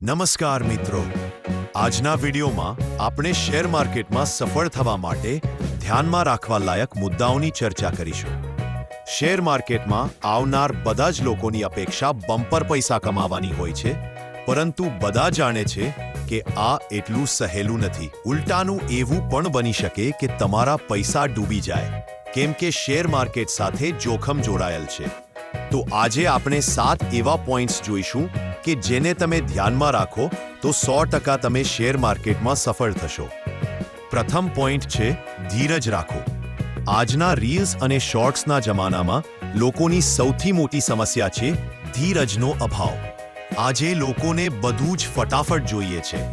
નમસ્કાર મિત્રો, આજના વિડીયોમાં આપણે શેર માર્કેટમાં સફળ થવા માટે ધ્યાનમાં રાખવા લાયક મુદ્દાઓની ચર્ચા કરીશું. શેર માર્કેટમાં આવનાર બધા જ લોકોની અપેક્ષા બમ્પર પૈસા કમાવાની હોય છે, પરંતુ બધા જાણે છે કે આ એટલું સહેલું નથી. ઉલટાનું એવું પણ બની શકે કે તમારા પૈસા ડૂબી જાય, કેમ કે શેર માર્કેટ સાથે જોખમ જોડાયેલ છે. તો આજે આપણે 7 એવા પોઈન્ટ્સ જોઈશું કે જેને તમે ધ્યાનમાં રાખો તો 100% તમે શેર માર્કેટમાં સફળ થશો. પ્રથમ પોઈન્ટ છે ધીરજ રાખો. આજના રીલ્સ અને શોર્ટ્સના જમાનામાં લોકોની સૌથી મોટી સમસ્યા છે ધીરજનો અભાવ. આજે લોકોને બધું જ ફટાફટ જોઈએ છે.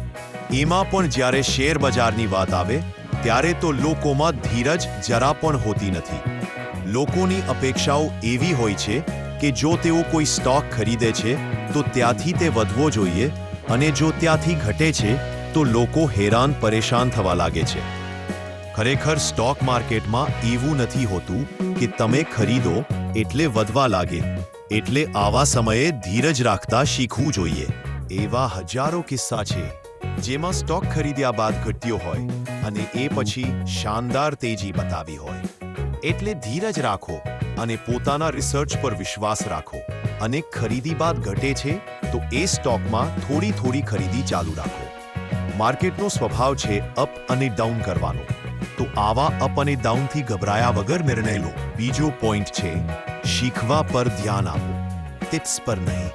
એમાં પણ જ્યારે શેર બજારની વાત આવે ત્યારે તો લોકોમાં ધીરજ જરા પણ હોતી નથી. લોકોની અપેક્ષાઓ એવી હોય છે કે જો તેઓ કોઈ સ્ટોક ખરીદે છે તો ત્યાંથી તે વધવો જોઈએ, અને જો ત્યાંથી ઘટે છે તો લોકો હેરાન પરેશાન થવા લાગે છે. ખરેખર સ્ટોક માર્કેટમાં એવું નથી હોતું કે તમે ખરીદો એટલે વધવા લાગે. એટલે આવા સમયે ધીરજ રાખતા શીખવું જોઈએ. એવા હજારો કિસ્સા છે જેમાં સ્ટોક ખરીદ્યા બાદ ઘટ્યો હોય અને એ પછી શાનદાર તેજી બતાવી હોય. એટલે ધીરજ રાખો અને પોતાના રિસર્ચ પર વિશ્વાસ રાખો, અને ખરીદી બાદ ઘટે છે તો એ સ્ટોકમાં થોડી ખરીદી ચાલુ રાખો. માર્કેટનો સ્વભાવ છે અપ અને ડાઉન કરવાનો, તો આવા અપ અને ડાઉનથી ગભરાયા વગર નિર્ણય લો. બીજો પોઈન્ટ છે શીખવા પર ધ્યાન આપો, ટિપ્સ પર નહીં.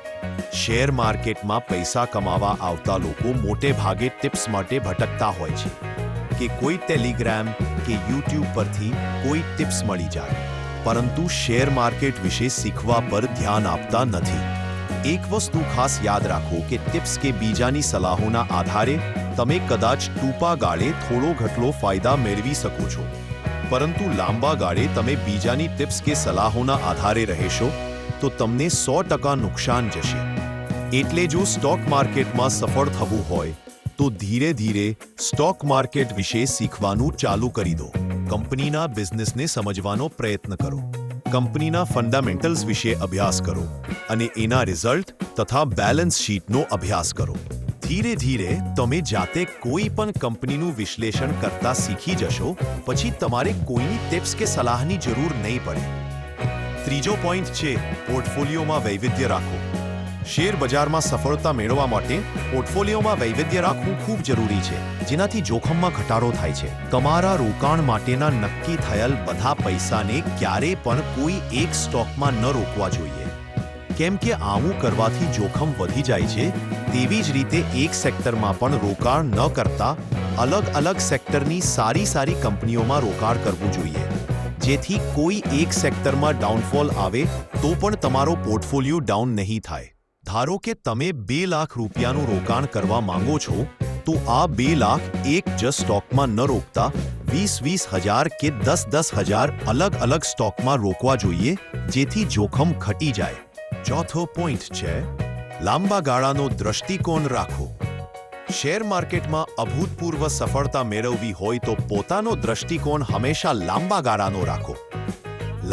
શેર માર્કેટમાં પૈસા કમાવા આવતા લોકો મોટે ભાગે ટિપ્સ માટે ભટકતા હોય છે કે કોઈ ટેલિગ્રામ કે યુટ્યુબ પરથી કોઈ ટિપ્સ મળી જાય, પરંતુ શેર માર્કેટ વિશે શીખવા પર ધ્યાન આપતા નથી. એક વસ્તુ ખાસ યાદ રાખો કે ટિપ્સ કે બીજાની સલાહોના આધારે તમે કદાચ ટૂંકા ગાળે થોડો ઘટલો ફાયદા મેળવી શકો છો, પરંતુ લાંબા ગાળે તમે બીજાની ટિપ્સ કે સલાહોના આધારે રહેશો તો તમને 100% નુકસાન જશે. એટલે જો સ્ટોક માર્કેટમાં સફળ થવું હોય તો ધીરે સ્ટોક માર્કેટ વિશે શીખવાનું ચાલુ કરી દો. કંપનીના બિઝનેસને સમજવાનો પ્રયત્ન કરો, કંપનીના ફંડામેન્ટલ્સ વિશે અભ્યાસ કરો, અને એના રિઝલ્ટ તથા બેલેન્સ શીટનો અભ્યાસ કરો. ધીરે તમે જાતે કોઈ પણ કંપનીનું વિશ્લેષણ કરતા શીખી જશો, પછી તમારે કોઈની ટિપ્સ કે સલાહની જરૂર નહીં પડે. ત્રીજો પોઈન્ટ છે પોર્ટફોલિયોમાં વૈવિધ્ય રાખો. શેર બજારમાં સફળતા મેળવવા માટે પોર્ટફોલિયોમાં વૈવિધ્ય રાખવું ખૂબ જરૂરી છે, જેનાથી જોખમમાં ઘટાડો થાય છે. તમારા રોકાણ માટેના નક્કી થયેલ બધા પૈસાને ક્યારે પણ કોઈ એક સ્ટોકમાં ન રોકવા જોઈએ, કેમ કે આવું કરવાથી જોખમ વધી જાય છે. તેવી જ રીતે એક સેક્ટરમાં પણ રોકાણ ન કરતા અલગ સેક્ટરની સારી કંપનીઓમાં રોકાણ કરવું જોઈએ, જેથી કોઈ એક સેક્ટરમાં ડાઉનફોલ આવે તો પણ તમારો પોર્ટફોલિયો ડાઉન નહીં થાય. ધારો કે તમે 2 લાખ રૂપિયાનું રોકાણ કરવા માંગો છો, તો આ 2 લાખ એક જ સ્ટોકમાં ન રોકતા 20 હજાર કે 10 હજાર અલગ સ્ટોકમાં રોકવા જોઈએ, જેથી જોખમ ઘટી જાય. ચોથો પોઈન્ટ છે લાંબા ગાળાનો દ્રષ્ટિકોણ રાખો. શેર માર્કેટમાં અભૂતપૂર્વ સફળતા મેળવવી હોય તો પોતાનો દ્રષ્ટિકોણ હંમેશા લાંબા ગાળાનો રાખો.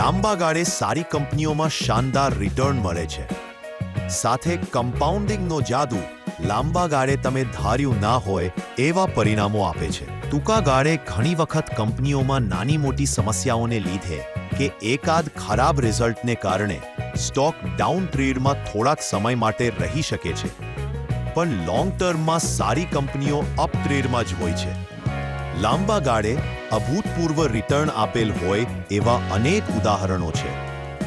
લાંબા ગાળે સારી કંપનીઓમાં શાનદાર રિટર્ન મળે છે. સાથે કમ્પાઉન્ડિંગનો જાદુ લાંબા ગાળે તમે ધાર્યું ના હોય એવા પરિણામો આપે છે. ટૂંકા ગાળે ઘણી વખત કંપનીઓમાં નાની મોટી સમસ્યાઓને લીધે કે એકાદ ખરાબ રિઝલ્ટને કારણે સ્ટોક ડાઉન ટ્રેડમાં થોડાક સમય માટે રહી શકે છે, પણ લોંગ ટર્મમાં સારી કંપનીઓ અપ ટ્રેડમાં જ હોય છે. લાંબા ગાળે અભૂતપૂર્વ રિટર્ન આપેલ હોય એવા અનેક ઉદાહરણો છે,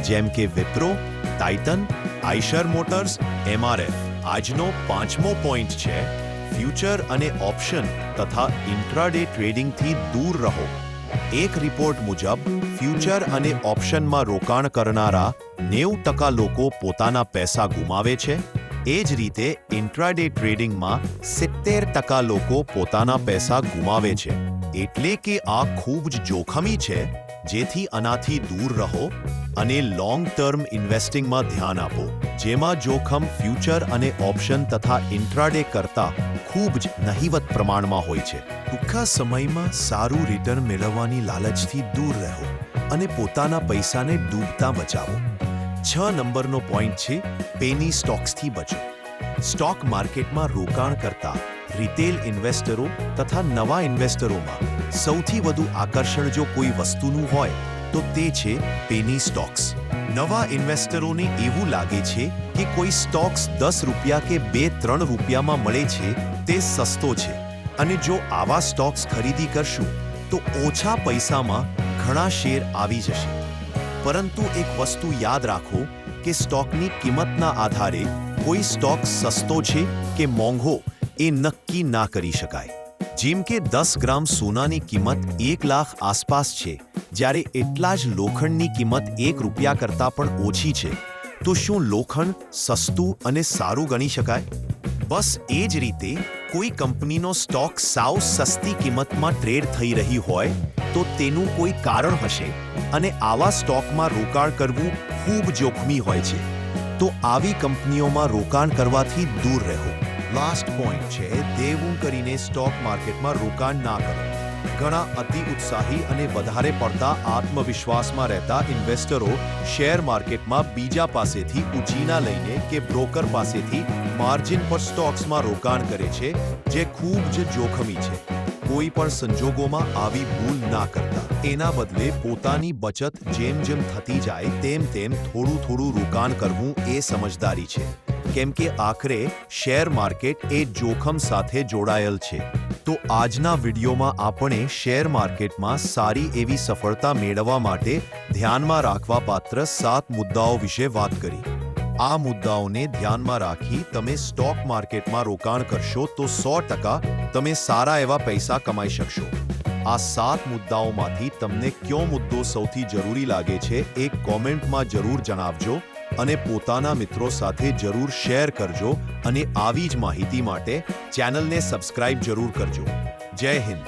જેમ કે Wipro, Titan, Eicher motors, MRF. આજનો 5મો પોઈન્ટ છે ફ્યુચર અને ઓપ્શન તથા ઇન્ટ્રાડે ટ્રેડિંગથી દૂર રહો. એક રિપોર્ટ મુજબ ફ્યુચર અને ઓપ્શનમાં રોકાણ કરનારા 90% લોકો પોતાના પૈસા ગુમાવે છે. એ જ રીતે ઇન્ટ્રાડે ટ્રેડિંગમાં 70% લોકો પોતાના પૈસા ગુમાવે છે. એટલે કે આ ખૂબ જ જોખમી છે, જેથી આનાથી દૂર રહો અને લોંગ ટર્મ ઇન્વેસ્ટિંગમાં ધ્યાન આપો, જેમાં જોખમ ફ્યુચર અને ઓપ્શન તથા ઇન્ટ્રાડે કરતા ખૂબ જ નહિવત પ્રમાણમાં હોય છે. ટૂંકા સમયમાં સારું રિટર્ન મેળવવાની લાલચથી દૂર રહો અને પોતાના પૈસાને ડૂબતા બચાવો. 6 નંબરનો પોઈન્ટ છે પેની સ્ટોક્સથી બચો. સ્ટોક માર્કેટમાં રોકાણ કરતા રિટેલ ઇન્વેસ્ટરો તથા નવા ઇન્વેસ્ટરોમાં સૌથી વધુ આકર્ષણ જો કોઈ વસ્તુનું હોય તો તે છે પેની સ્ટોક્સ. નવા ઇન્વેસ્ટરોને એવું લાગે છે કે કોઈ સ્ટોક્સ 10 રૂપિયા કે 2-3 રૂપિયામાં મળે છે તે સસ્તો છે અને જો આવા સ્ટોક્સ ખરીદી કરશું તો ઓછા પૈસામાં ઘણા શેર આવી જશે. પરંતુ એક વસ્તુ યાદ રાખો કે સ્ટોકની કિંમતના આધારે કોઈ સ્ટોક સસ્તો છે કે મોંઘો એ નક્કી ના કરી શકાય. જેમ કે 10 ગ્રામ સોનાની કિંમત 1 લાખ આસપાસ છે, જ્યારે એટલા જ લોખંડની કિંમત 1 રૂપિયા કરતાં પણ ઓછી છે, તો શું લોખંડ સસ્તું અને સારું ગણી શકાય? બસ એ જ રીતે કોઈ કંપનીનો સ્ટોક સાવ સસ્તી કિંમતમાં ટ્રેડ થઈ રહી હોય તો તેનું કોઈ કારણ હશે અને આવા સ્ટોકમાં રોકાણ કરવું ખૂબ જોખમી હોય છે. તો આવી કંપનીઓમાં રોકાણ કરવાથી દૂર રહો. લાસ્ટ પોઈન્ટ છે દેવું કરીને સ્ટોક માર્કેટમાં રોકાણ ના કરો. ઘણા અતિ ઉત્સાહી અને વધારે પડતા આત્મવિશ્વાસમાં રહેતા ઇન્વેસ્ટરો શેર માર્કેટમાં બીજા પાસેથી ઉછીના લઈને કે બ્રોકર પાસેથી માર્જિન પર સ્ટોક્સમાં રોકાણ કરે છે, જે ખૂબ જ જોખમી છે. કોઈ પણ સંજોગોમાં આવી ભૂલ ના કરતા. એના બદલે પોતાની બચત જેમ જેમ થતી જાય તેમ તેમ થોડું થોડું રોકાણ કરવું એ સમજદારી છે. કેમ કે આખરે શેર માર્કેટ એ જોખમ સાથે જોડાયેલ છે. તો આજના વિડીયોમાં આપણે શેર માર્કેટમાં સારી એવી સફળતા મેળવવા માટે ધ્યાનમાં રાખવા પાત્ર 7 મુદ્દાઓ વિશે વાત કરી. આ મુદ્દાઓને ધ્યાનમાં રાખી તમે સ્ટોક માર્કેટમાં રોકાણ કરશો તો 100% તમે સારા એવા પૈસા કમાઈ શકશો. આ 7 મુદ્દાઓમાંથી તમને કયો મુદ્દો સૌથી જરૂરી લાગે છે એ કોમેન્ટમાં જરૂર જણાવજો અને પોતાના મિત્રો સાથે જરૂર શેર કરજો અને આવી જ માહિતી માટે ચેનલને સબસ્ક્રાઇબ જરૂર કરજો. જય હિન્દ.